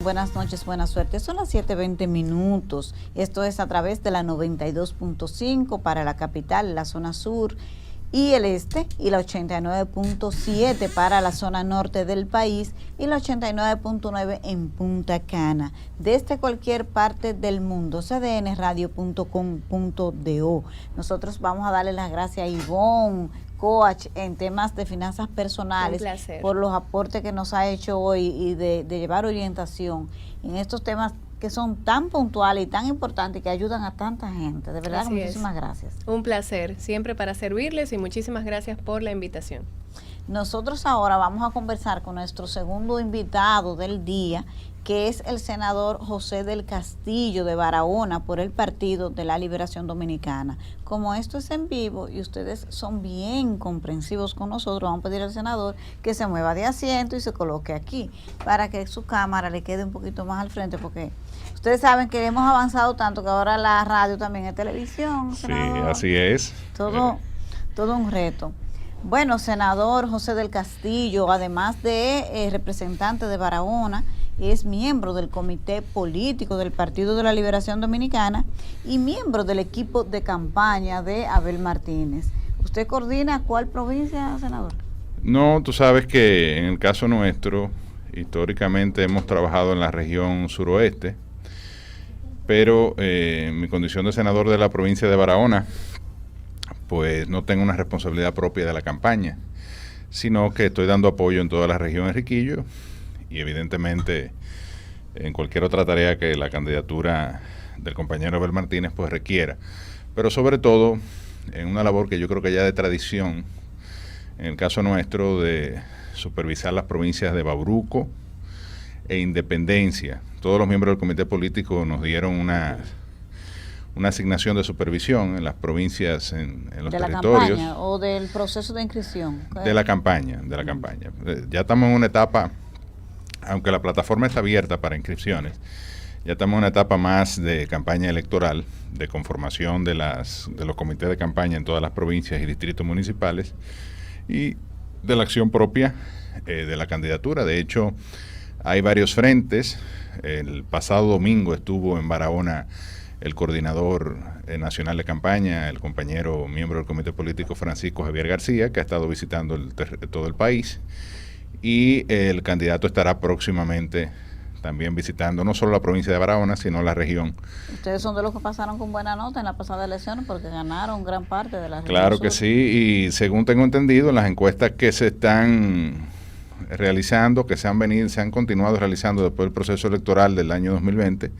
buenas noches, buena suerte. Son las 7:20. Esto es a través de la 92.5 para la capital, la zona sur y el este, y la 89.7 para la zona norte del país y la 89.9 en Punta Cana. Desde cualquier parte del mundo, cdnradio.com.do. Nosotros vamos a darle las gracias a Ivonne, coach en temas de finanzas personales, por los aportes que nos ha hecho hoy y de llevar orientación en estos temas que son tan puntuales y tan importantes y que ayudan a tanta gente. De verdad, muchísimas gracias. Un placer, siempre para servirles, y muchísimas gracias por la invitación. Nosotros ahora vamos a conversar con nuestro segundo invitado del día, que es el senador José del Castillo de Barahona por el Partido de la Liberación Dominicana. Como esto es en vivo y ustedes son bien comprensivos con nosotros, vamos a pedir al senador que se mueva de asiento y se coloque aquí para que su cámara le quede un poquito más al frente, porque ustedes saben que hemos avanzado tanto que ahora la radio también es televisión. Senador. Sí, así es. Todo un reto. Bueno, senador José del Castillo, además de representante de Barahona, es miembro del Comité Político del Partido de la Liberación Dominicana y miembro del equipo de campaña de Abel Martínez. ¿Usted coordina cuál provincia, senador? No, tú sabes que en el caso nuestro, históricamente hemos trabajado en la región suroeste, pero en mi condición de senador de la provincia de Barahona, pues no tengo una responsabilidad propia de la campaña, sino que estoy dando apoyo en toda la región Enriquillo y evidentemente en cualquier otra tarea que la candidatura del compañero Abel Martínez pues requiera, pero sobre todo en una labor que yo creo que ya de tradición, en el caso nuestro, de supervisar las provincias de Bauruco e Independencia. Todos los miembros del comité político nos dieron una asignación de supervisión en las provincias, en los territorios. ¿De la campaña o del proceso de inscripción? De la campaña. Ya estamos en una etapa, aunque la plataforma está abierta para inscripciones, ya estamos en una etapa más de campaña electoral, de conformación de los comités de campaña en todas las provincias y distritos municipales y de la acción propia de la candidatura. De hecho, hay varios frentes. El pasado domingo estuvo en Barahona el coordinador nacional de campaña, el compañero miembro del comité político Francisco Javier García, que ha estado visitando todo el país, y el candidato estará próximamente también visitando no solo la provincia de Barahona, sino la región. Ustedes son de los que pasaron con buena nota en la pasada elección porque ganaron gran parte de la región. Claro que sí, y según tengo entendido, en las encuestas que se están realizando, que se han continuado realizando después del proceso electoral del año 2020,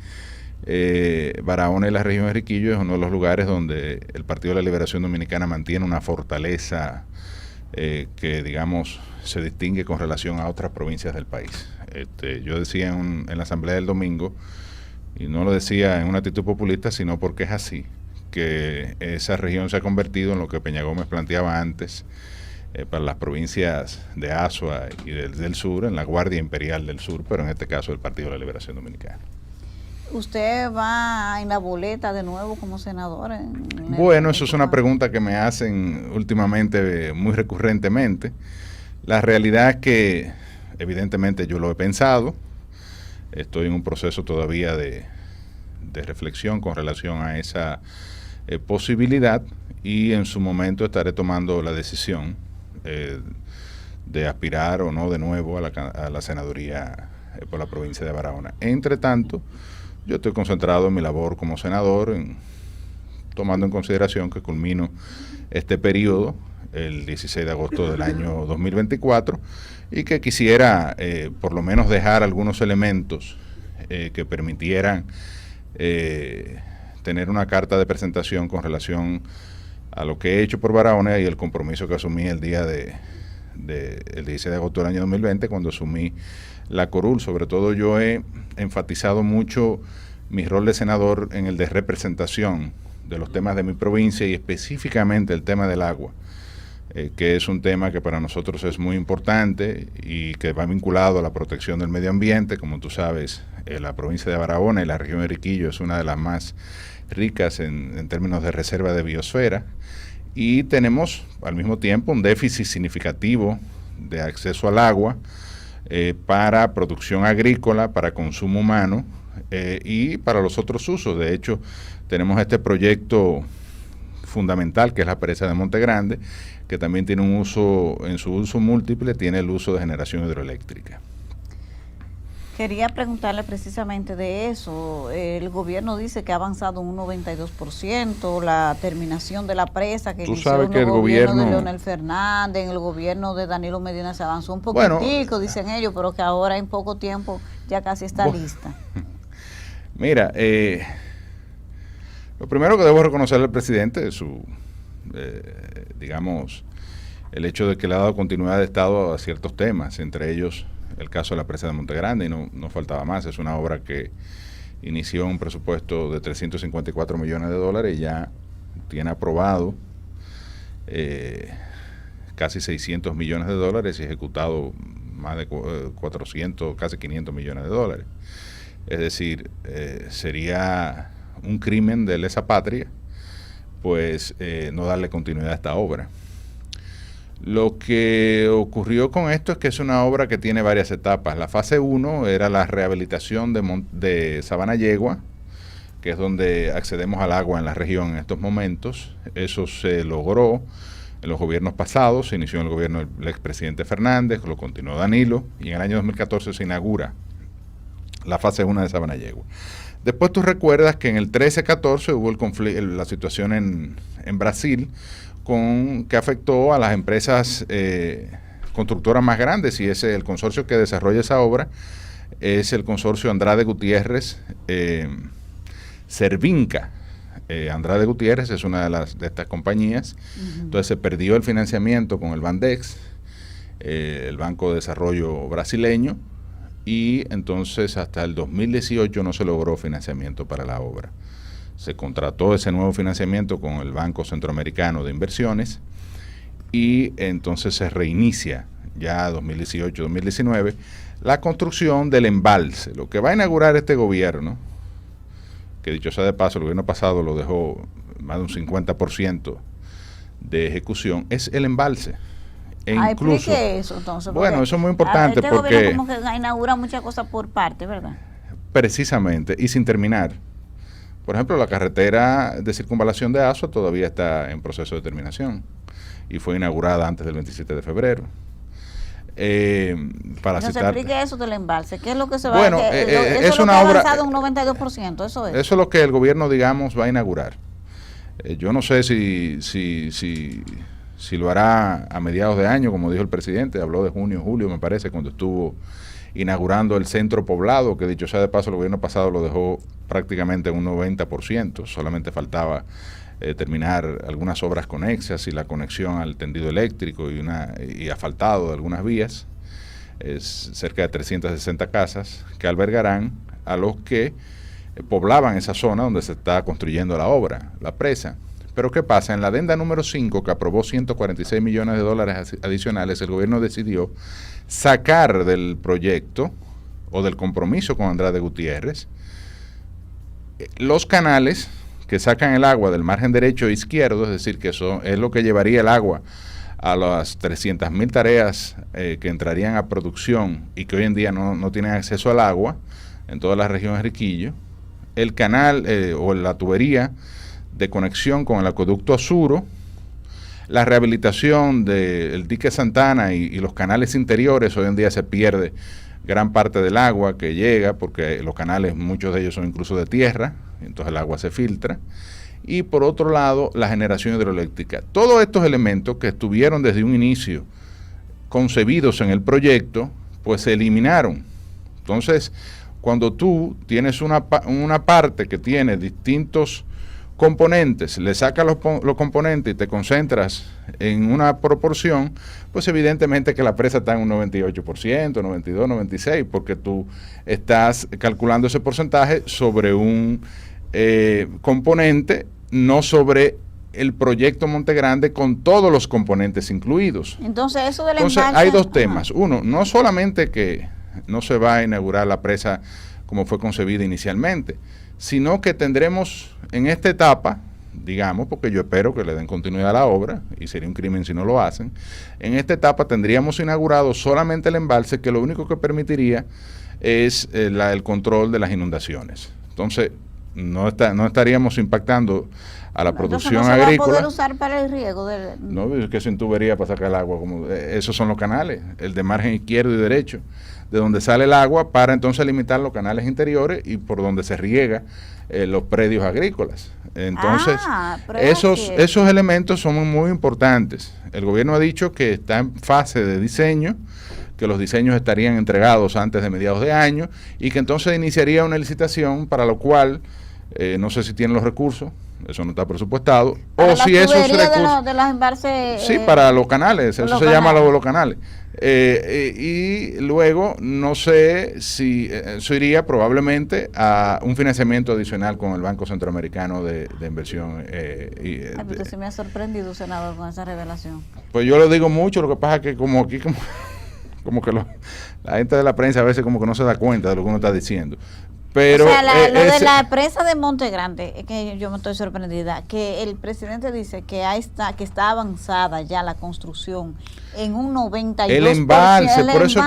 Barahona y la región de Enriquillo es uno de los lugares donde el Partido de la Liberación Dominicana mantiene una fortaleza que, digamos, se distingue con relación a otras provincias del país. Yo decía en la asamblea del domingo, y no lo decía en una actitud populista, sino porque es así, que esa región se ha convertido en lo que Peña Gómez planteaba antes para las provincias de Azua y del sur, en la Guardia Imperial del Sur, pero en este caso el Partido de la Liberación Dominicana. ¿Usted va en la boleta de nuevo como senador? Bueno, eso es una pregunta que me hacen últimamente muy recurrentemente. La realidad es que evidentemente yo lo he pensado, estoy en un proceso todavía de reflexión con relación a esa posibilidad, y en su momento estaré tomando la decisión de aspirar o no de nuevo a la senaduría por la provincia de Barahona. Entre tanto, yo estoy concentrado en mi labor como senador, tomando en consideración que culmino este periodo el 16 de agosto del año 2024 y que quisiera por lo menos dejar algunos elementos que permitieran tener una carta de presentación con relación a lo que he hecho por Barahona y el compromiso que asumí el día el 16 de agosto del año 2020 cuando asumí la curul. Sobre todo yo he enfatizado mucho mi rol de senador en el de representación de los temas de mi provincia y específicamente el tema del agua, que es un tema que para nosotros es muy importante y que va vinculado a la protección del medio ambiente. Como tú sabes, la provincia de Barahona y la región de Enriquillo es una de las más ricas en términos de reserva de biosfera, y tenemos al mismo tiempo un déficit significativo de acceso al agua para producción agrícola, para consumo humano y para los otros usos. De hecho, tenemos este proyecto fundamental que es la presa de Monte Grande, que también tiene un uso, en su uso múltiple, tiene el uso de generación hidroeléctrica. Quería preguntarle precisamente de eso. El gobierno dice que ha avanzado un 92%, la terminación de la presa que inició en el gobierno de Leonel Fernández, en el gobierno de Danilo Medina se avanzó un poquitico, dicen ellos, pero que ahora en poco tiempo ya casi está lista. Mira, lo primero que debo reconocerle al presidente es su, digamos, el hecho de que le ha dado continuidad de Estado a ciertos temas, entre ellos el caso de la presa de Monte Grande, y no faltaba más. Es una obra que inició un presupuesto de 354 millones de dólares y ya tiene aprobado casi 600 millones de dólares y ejecutado más de 400, casi 500 millones de dólares. Es decir, sería un crimen de lesa patria, pues no darle continuidad a esta obra. Lo que ocurrió con esto es que es una obra que tiene varias etapas. La fase 1 era la rehabilitación de Sabana Yegua, que es donde accedemos al agua en la región en estos momentos. Eso se logró en los gobiernos pasados, se inició en el gobierno del expresidente Fernández, lo continuó Danilo, y en el año 2014 se inaugura la fase 1 de Sabana Yegua. Después tú recuerdas que en el 13-14 hubo el conflicto, la situación en Brasil, que afectó a las empresas constructoras más grandes, y el consorcio que desarrolla esa obra es el consorcio Andrade Gutiérrez Servinca. Andrade Gutiérrez es una de estas compañías. Entonces se perdió el financiamiento con el Bandex, el Banco de Desarrollo brasileño, y entonces hasta el 2018 no se logró financiamiento para la obra. Se contrató ese nuevo financiamiento con el Banco Centroamericano de Inversiones y entonces se reinicia ya 2018-2019 la construcción del embalse. Lo que va a inaugurar este gobierno, que dicho sea de paso, el gobierno pasado lo dejó más de un 50% de ejecución, es el embalse. E incluso, explique eso entonces. Bueno, eso es muy importante porque gobierno como que inaugura muchas cosas por parte, ¿verdad? Precisamente, y sin terminar. Por ejemplo, la carretera de circunvalación de Asua todavía está en proceso de terminación y fue inaugurada antes del 27 de febrero. Para no citar, se explique eso del embalse. ¿Qué es lo que se va bueno, a hacer? Eso es es lo una que ha obra, avanzado un 92%, eso es. Eso es lo que el gobierno, digamos, va a inaugurar. Yo no sé si lo hará a mediados de año, como dijo el presidente, habló de junio, julio, me parece, cuando estuvo inaugurando el centro poblado, que dicho sea de paso, el gobierno pasado lo dejó prácticamente en un 90%, solamente faltaba terminar algunas obras conexas y la conexión al tendido eléctrico y asfaltado de algunas vías. Es cerca de 360 casas que albergarán a los que poblaban esa zona donde se está construyendo la obra, la presa. Pero ¿qué pasa? En la adenda número 5, que aprobó 146 millones de dólares adicionales, el gobierno decidió sacar del proyecto o del compromiso con Andrade Gutiérrez los canales que sacan el agua del margen derecho e izquierdo, es decir, que eso es lo que llevaría el agua a las 300.000 tareas que entrarían a producción y que hoy en día no tienen acceso al agua en toda la región de Riquillo, el canal o la tubería de conexión con el acueducto Azuro, la rehabilitación del dique Santana y los canales interiores. Hoy en día se pierde gran parte del agua que llega porque los canales, muchos de ellos son incluso de tierra, entonces el agua se filtra. Y por otro lado, la generación hidroeléctrica. Todos estos elementos que estuvieron desde un inicio concebidos en el proyecto, pues se eliminaron. Entonces, cuando tú tienes una parte que tiene distintos componentes, le sacas los componentes y te concentras en una proporción, pues evidentemente que la presa está en un 98%, 92, 96, porque tú estás calculando ese porcentaje sobre un componente, no sobre el proyecto Monte Grande con todos los componentes incluidos. Entonces, eso del Entonces, embalse, hay dos temas. Uno, no solamente que no se va a inaugurar la presa como fue concebida inicialmente, sino que tendremos en esta etapa digamos, porque yo espero que le den continuidad a la obra, y sería un crimen si no lo hacen. En esta etapa tendríamos inaugurado solamente el embalse, que lo único que permitiría es el control de las inundaciones. Entonces, no estaríamos impactando a la producción no se agrícola. ¿Va a poder usar para el riego? No, es que sin tubería para sacar el agua, como esos son los canales, el de margen izquierdo y derecho, de donde sale el agua para entonces limitar los canales interiores y por donde se riega los predios agrícolas. Entonces, esos elementos son muy importantes. El gobierno ha dicho que está en fase de diseño, que los diseños estarían entregados antes de mediados de año y que entonces iniciaría una licitación para lo cual no sé si tienen los recursos, eso no está presupuestado, o si esos recursos de los embalses, sí, para los canales, eso se llama los canales, y luego no sé si eso iría probablemente a un financiamiento adicional con el Banco Centroamericano de Inversión. Porque se me ha sorprendido, senador, con esa revelación. Pues yo lo digo mucho, lo que pasa es que como aquí como que la gente de la prensa a veces como que no se da cuenta de lo que uno está diciendo. Pero, o sea, lo de la presa de Monte Grande, es que yo me estoy sorprendida, que el presidente dice que está avanzada ya la construcción en un 92%. El embalse, por eso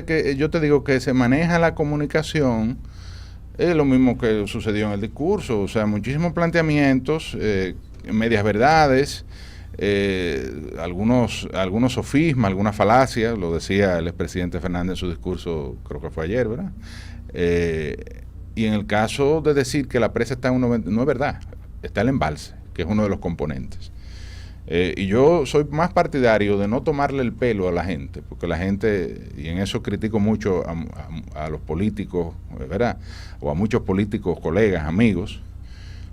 que yo te digo que se maneja la comunicación, es lo mismo que sucedió en el discurso, o sea, muchísimos planteamientos, medias verdades, algunos sofismas, algunas falacias, lo decía el expresidente Fernández en su discurso, creo que fue ayer, ¿verdad? Y en el caso de decir que la presa está en un 90, no es verdad, está el embalse, que es uno de los componentes. Y yo soy más partidario de no tomarle el pelo a la gente, porque la gente, y en eso critico mucho a los políticos, ¿verdad? O a muchos políticos, colegas, amigos,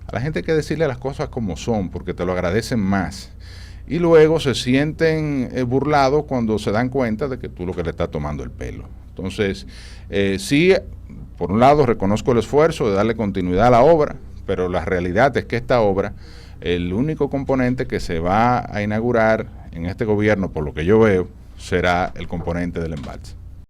a la gente hay que decirle las cosas como son, porque te lo agradecen más. Y luego se sienten burlados cuando se dan cuenta de que tú lo que le estás tomando el pelo. Entonces, sí, por un lado reconozco el esfuerzo de darle continuidad a la obra, pero la realidad es que esta obra, el único componente que se va a inaugurar en este gobierno, por lo que yo veo, será el componente del embalse.